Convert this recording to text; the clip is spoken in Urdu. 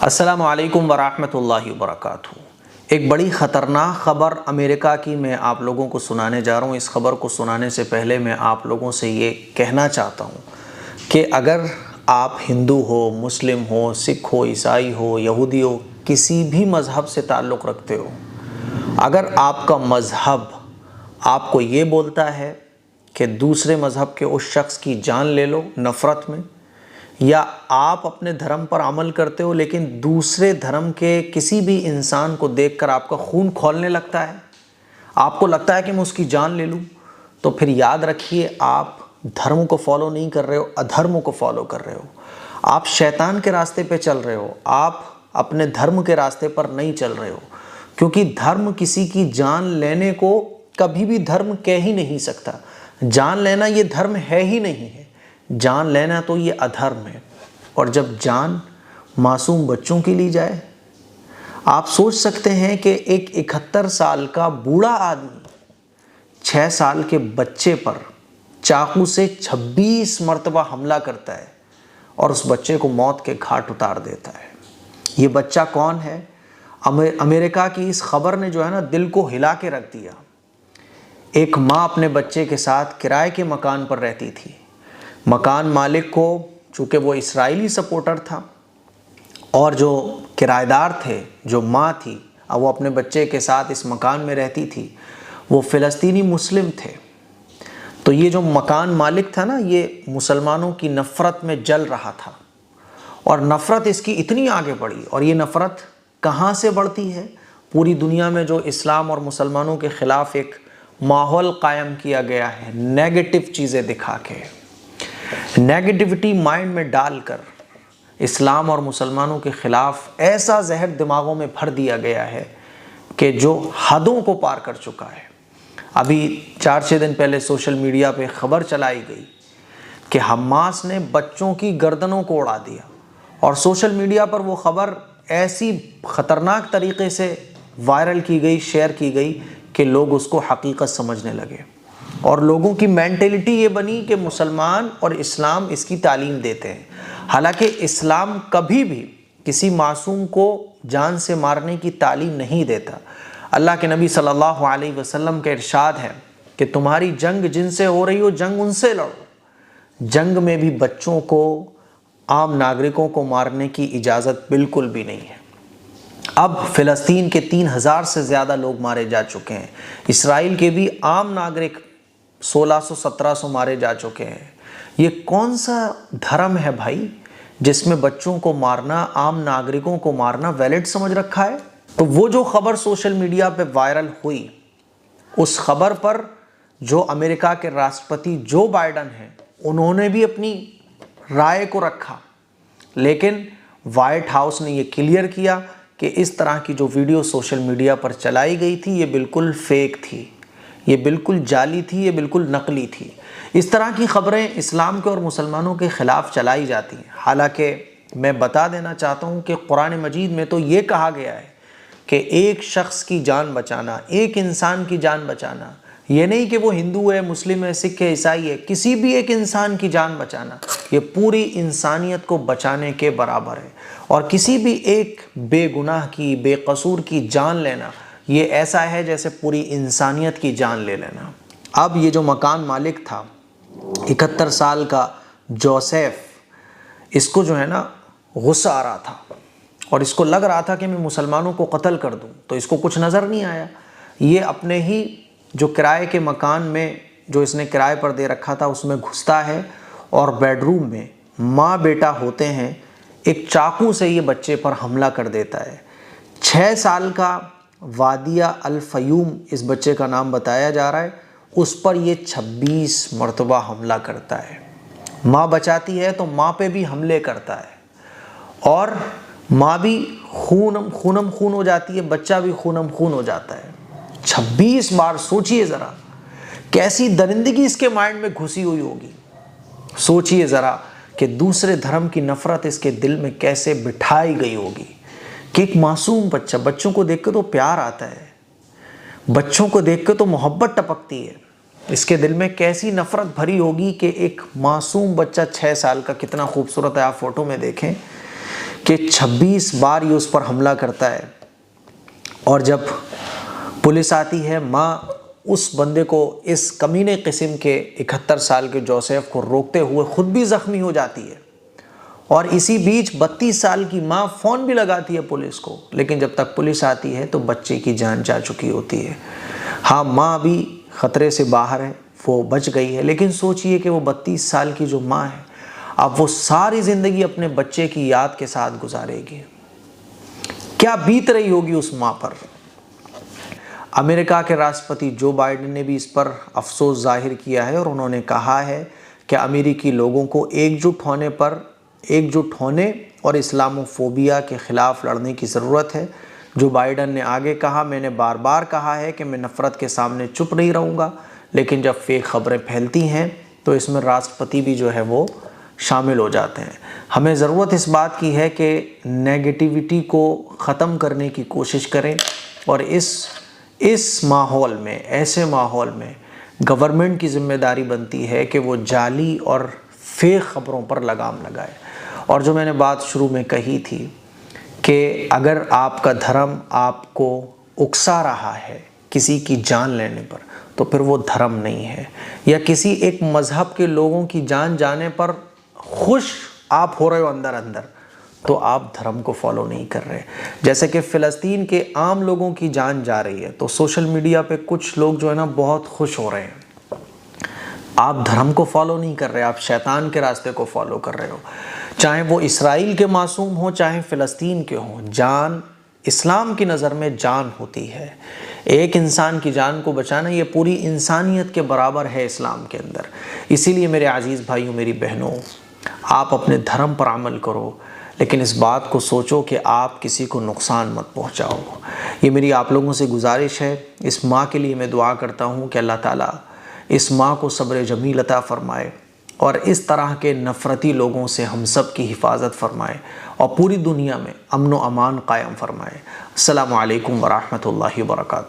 السلام علیکم ورحمۃ اللہ وبرکاتہ۔ ایک بڑی خطرناک خبر امریکہ کی میں آپ لوگوں کو سنانے جا رہا ہوں۔ اس خبر کو سنانے سے پہلے میں آپ لوگوں سے یہ کہنا چاہتا ہوں کہ اگر آپ ہندو ہو، مسلم ہو، سکھ ہو، عیسائی ہو، یہودی ہو، کسی بھی مذہب سے تعلق رکھتے ہو، اگر آپ کا مذہب آپ کو یہ بولتا ہے کہ دوسرے مذہب کے اس شخص کی جان لے لو نفرت میں، یا آپ اپنے دھرم پر عمل کرتے ہو لیکن دوسرے دھرم کے کسی بھی انسان کو دیکھ کر آپ کا خون کھولنے لگتا ہے، آپ کو لگتا ہے کہ میں اس کی جان لے لوں، تو پھر یاد رکھیے آپ دھرم کو فالو نہیں کر رہے ہو، ادھرم کو فالو کر رہے ہو۔ آپ شیطان کے راستے پہ چل رہے ہو، آپ اپنے دھرم کے راستے پر نہیں چل رہے ہو، کیونکہ دھرم کسی کی جان لینے کو کبھی بھی دھرم کہہ ہی نہیں سکتا۔ جان لینا یہ دھرم ہے ہی نہیں ہے، جان لینا تو یہ ادھرم ہے۔ اور جب جان معصوم بچوں کی لی جائے، آپ سوچ سکتے ہیں کہ ایک 71 سال کا بوڑھا آدمی 6 سال کے بچے پر چاقو سے 26 مرتبہ حملہ کرتا ہے اور اس بچے کو موت کے گھاٹ اتار دیتا ہے۔ یہ بچہ کون ہے؟ امریکہ کی اس خبر نے جو ہے نا دل کو ہلا کے رکھ دیا۔ ایک ماں اپنے بچے کے ساتھ کرائے کے مکان پر رہتی تھی۔ مکان مالک کو، چونکہ وہ اسرائیلی سپورٹر تھا، اور جو کرایہ دار تھے، جو ماں تھی، اب وہ اپنے بچے کے ساتھ اس مکان میں رہتی تھی، وہ فلسطینی مسلم تھے۔ تو یہ جو مکان مالک تھا نا، یہ مسلمانوں کی نفرت میں جل رہا تھا، اور نفرت اس کی اتنی آگے بڑھی۔ اور یہ نفرت کہاں سے بڑھتی ہے؟ پوری دنیا میں جو اسلام اور مسلمانوں کے خلاف ایک ماحول قائم کیا گیا ہے، نیگیٹو چیزیں دکھا کے، نیگیٹیوٹی مائنڈ میں ڈال کر اسلام اور مسلمانوں کے خلاف ایسا زہر دماغوں میں بھر دیا گیا ہے کہ جو حدوں کو پار کر چکا ہے۔ ابھی 4-6 دن پہلے سوشل میڈیا پہ خبر چلائی گئی کہ حماس نے بچوں کی گردنوں کو اڑا دیا، اور سوشل میڈیا پر وہ خبر ایسی خطرناک طریقے سے وائرل کی گئی، شیئر کی گئی کہ لوگ اس کو حقیقت سمجھنے لگے، اور لوگوں کی مینٹلٹی یہ بنی کہ مسلمان اور اسلام اس کی تعلیم دیتے ہیں۔ حالانکہ اسلام کبھی بھی کسی معصوم کو جان سے مارنے کی تعلیم نہیں دیتا۔ اللہ کے نبی صلی اللہ علیہ وسلم کا ارشاد ہے کہ تمہاری جنگ جن سے ہو رہی ہو، جنگ ان سے لڑو۔ جنگ میں بھی بچوں کو، عام ناگرکوں کو مارنے کی اجازت بالکل بھی نہیں ہے۔ اب فلسطین کے 3000 سے زیادہ لوگ مارے جا چکے ہیں، اسرائیل کے بھی عام ناگرک 1600-1700 مارے جا چکے ہیں۔ یہ کون سا دھرم ہے بھائی جس میں بچوں کو مارنا، عام ناگرکوں کو مارنا ویلڈ سمجھ رکھا ہے؟ تو وہ جو خبر سوشل میڈیا پہ وائرل ہوئی، اس خبر پر جو امریکہ کے راشٹرپتی جو بائیڈن ہیں، انہوں نے بھی اپنی رائے کو رکھا، لیکن وائٹ ہاؤس نے یہ کلیئر کیا کہ اس طرح کی جو ویڈیو سوشل میڈیا پر چلائی گئی تھی یہ بالکل فیک تھی، یہ بالکل جعلی تھی، یہ بالکل نقلی تھی۔ اس طرح کی خبریں اسلام کے اور مسلمانوں کے خلاف چلائی جاتی ہیں۔ حالانکہ میں بتا دینا چاہتا ہوں کہ قرآن مجید میں تو یہ کہا گیا ہے کہ ایک شخص کی جان بچانا، ایک انسان کی جان بچانا، یہ نہیں کہ وہ ہندو ہے، مسلم ہے، سکھ ہے، عیسائی ہے، کسی بھی ایک انسان کی جان بچانا یہ پوری انسانیت کو بچانے کے برابر ہے۔ اور کسی بھی ایک بے گناہ کی، بے قصور کی جان لینا یہ ایسا ہے جیسے پوری انسانیت کی جان لے لینا۔ اب یہ جو مکان مالک تھا 71 سال کا جوزف، اس کو جو ہے نا غصہ آ رہا تھا، اور اس کو لگ رہا تھا کہ میں مسلمانوں کو قتل کر دوں، تو اس کو کچھ نظر نہیں آیا۔ یہ اپنے ہی جو کرائے کے مکان میں جو اس نے کرائے پر دے رکھا تھا اس میں گھستا ہے، اور بیڈ روم میں ماں بیٹا ہوتے ہیں، ایک چاقو سے یہ بچے پر حملہ کر دیتا ہے۔ 6 سال کا وادیہ الفیوم اس بچے کا نام بتایا جا رہا ہے، اس پر یہ 26 مرتبہ حملہ کرتا ہے۔ ماں بچاتی ہے تو ماں پہ بھی حملے کرتا ہے، اور ماں بھی خونم خون ہو جاتی ہے، بچہ بھی خونم خون ہو جاتا ہے۔ 26 بار، سوچئے ذرا کیسی درندگی اس کے مائنڈ میں گھسی ہوئی ہوگی۔ سوچئے ذرا کہ دوسرے دھرم کی نفرت اس کے دل میں کیسے بٹھائی گئی ہوگی کہ ایک معصوم بچہ، بچوں کو دیکھ کے تو پیار آتا ہے، بچوں کو دیکھ کے تو محبت ٹپکتی ہے، اس کے دل میں کیسی نفرت بھری ہوگی کہ ایک معصوم بچہ 6 سال کا، کتنا خوبصورت ہے، آپ فوٹو میں دیکھیں کہ 26 بار یہ اس پر حملہ کرتا ہے، اور جب پولیس آتی ہے ماں اس بندے کو، اس کمینے قسم کے 71 سال کے جوزف کو روکتے ہوئے خود بھی زخمی ہو جاتی ہے، اور اسی بیچ 32 سال کی ماں فون بھی لگاتی ہے پولیس کو، لیکن جب تک پولیس آتی ہے تو بچے کی جان جا چکی ہوتی ہے۔ ہاں ماں ابھی خطرے سے باہر ہے، وہ بچ گئی ہے، لیکن سوچئے کہ وہ 32 سال کی جو ماں ہے اب وہ ساری زندگی اپنے بچے کی یاد کے ساتھ گزارے گی، کیا بیت رہی ہوگی اس ماں پر۔ امریکہ کے راشٹرپتی جو بائیڈن نے بھی اس پر افسوس ظاہر کیا ہے، اور انہوں نے کہا ہے کہ امریکی لوگوں کو ایکجٹ ہونے اور اسلاموفوبیا کے خلاف لڑنے کی ضرورت ہے۔ جو بائیڈن نے آگے کہا، میں نے بار بار کہا ہے کہ میں نفرت کے سامنے چپ نہیں رہوں گا، لیکن جب فیک خبریں پھیلتی ہیں تو اس میں راشٹرپتی بھی جو ہے وہ شامل ہو جاتے ہیں۔ ہمیں ضرورت اس بات کی ہے کہ نیگیٹیوٹی کو ختم کرنے کی کوشش کریں، اور اس ماحول میں، ایسے ماحول میں گورنمنٹ کی ذمہ داری بنتی ہے کہ وہ جعلی اور فیک خبروں پر لگام لگائے۔ اور جو میں نے بات شروع میں کہی تھی کہ اگر آپ کا دھرم آپ کو اکسا رہا ہے کسی کی جان لینے پر تو پھر وہ دھرم نہیں ہے، یا کسی ایک مذہب کے لوگوں کی جان جانے پر خوش آپ ہو رہے ہو اندر تو آپ دھرم کو فالو نہیں کر رہے۔ جیسے کہ فلسطین کے عام لوگوں کی جان جا رہی ہے تو سوشل میڈیا پہ کچھ لوگ جو ہے نا بہت خوش ہو رہے ہیں، آپ دھرم کو فالو نہیں کر رہے، آپ شیطان کے راستے کو فالو کر رہے ہو۔ چاہے وہ اسرائیل کے معصوم ہوں، چاہے فلسطین کے ہوں، جان اسلام کی نظر میں جان ہوتی ہے۔ ایک انسان کی جان کو بچانا یہ پوری انسانیت کے برابر ہے اسلام کے اندر۔ اسی لیے میرے عزیز بھائیوں، میری بہنوں، آپ اپنے دھرم پر عمل کرو، لیکن اس بات کو سوچو کہ آپ کسی کو نقصان مت پہنچاؤ۔ یہ میری آپ لوگوں سے گزارش ہے۔ اس ماں کے لیے میں دعا کرتا ہوں کہ اللہ تعالیٰ اس ماں کو صبر جمیل عطا فرمائے، اور اس طرح کے نفرتی لوگوں سے ہم سب کی حفاظت فرمائے، اور پوری دنیا میں امن و امان قائم فرمائے۔ السلام علیکم ورحمۃ اللہ وبرکاتہ۔